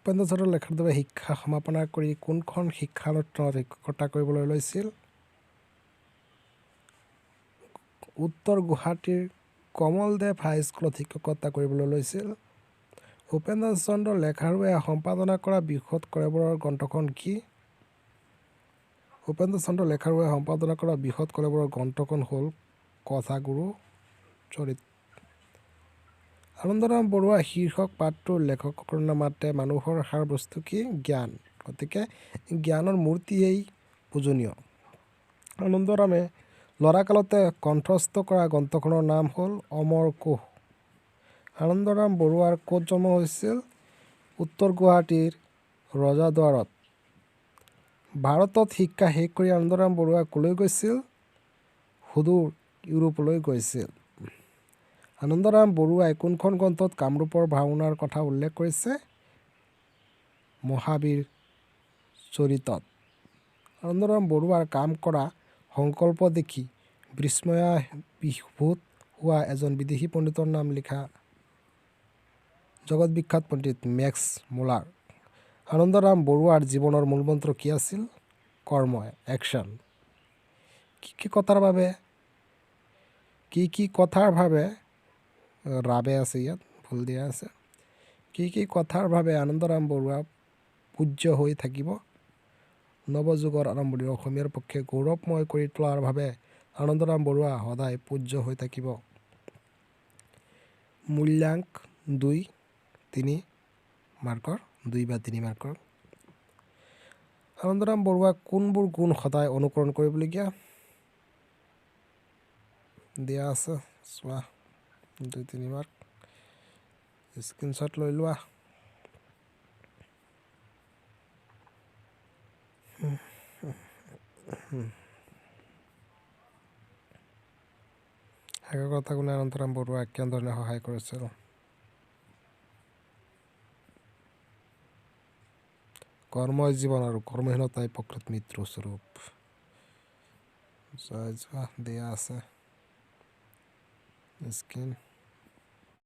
উপেন্দ্ৰ চন্দ্ৰ লেখাৰুৱে শিক্ষা সমাপনা কৰি কোনখন শিক্ষানুষ্ঠানত শিক্ষকতা কৰিবলৈ লৈছিল? উত্তৰ গুৱাহাটীৰ কমলদেৱ হাইস্কুলত শিক্ষকতা কৰিবলৈ লৈছিল। উপেন্দ্ৰ চন্দ্ৰ লেখাৰুৱে সম্পাদনা কৰা বৃহৎ কলেবৰৰ গ্ৰন্থখন কি? উপেন্দ্ৰ চন্দ্ৰ লেখাৰুৱে সম্পাদনা কৰা বৃহৎ কলেবৰৰ গ্ৰন্থখন হ'ল কথাগুৰু চৰিত। আনন্দৰাম বৰুৱা শীৰ্ষক পাঠটোৰ লেখকৰ নামাতে মানুহৰ সাৰ বস্তু কি? জ্ঞান। গতিকে জ্ঞানৰ মূৰ্তিয়েই পূজনীয়। আনন্দৰামে ল'ৰাকালতে কণ্ঠস্থ কৰা গ্ৰন্থখনৰ নাম হ'ল অমৰ কোষ। আনন্দৰাম বৰুৱাৰ ক'ত জন্ম হৈছিল? উত্তৰ গুৱাহাটীৰ ৰজাদুৱাৰত। ভাৰতত শিক্ষা শেষ কৰি আনন্দৰাম বৰুৱা ক'লৈ গৈছিল? সুদূৰ ইউৰোপলৈ গৈছিল। আনন্দৰাম বৰুৱাই কোনখন গ্ৰন্থত কামৰূপৰ ভাওনাৰ কথা উল্লেখ কৰিছে? মহাবীৰ চৰিতত। আনন্দৰাম বৰুৱাৰ কাম কৰা সংকল্প দেখি বিস্ময়াভিভূত হোৱা এজন বিদেশী পণ্ডিতৰ নাম লিখা। জগৎবিখ্যাত পণ্ডিত মেক্স মুলাৰ। আনন্দৰাম বৰুৱাৰ জীৱনৰ মূলমন্ত্ৰ কি আছিল? কৰ্ম, একশ্যন। কি কি কথাৰ ভাৱে ৰাবে আছে ইয়াত, ভুল দিয়া আছে। কি কথাৰ ভাৱে আনন্দৰাম বৰুৱা পূজ্য হৈ থাকিব? নৱযুগৰ আৰম্ভণিৰ অসমীয়াৰ পক্ষে গৌৰৱময় কৰি তোলাৰ বাবে আনন্দৰাম বৰুৱা সদায় পূজ্য হৈ থাকিব। মূল্যাংক 2/3 মাৰ্কৰ। আনন্দৰাম বৰুৱা কোনবোৰ গুণ সদায় অনুকৰণ কৰিবলগীয়া? দিয়া আছে, চোৱা। 2-3 মাৰ্ক। স্ক্ৰীনশ্বট লৈ লোৱা। একাগ্ৰতা গুণে আনন্দৰাম বৰুৱাক কেনেধৰণে সহায় কৰিছিল? কৰ্মই জীৱন আৰু কৰ্মহীনতাই প্ৰকৃত মৃত্যুৰ স্বৰূপ। দিয়া আছে স্ক্ৰীন।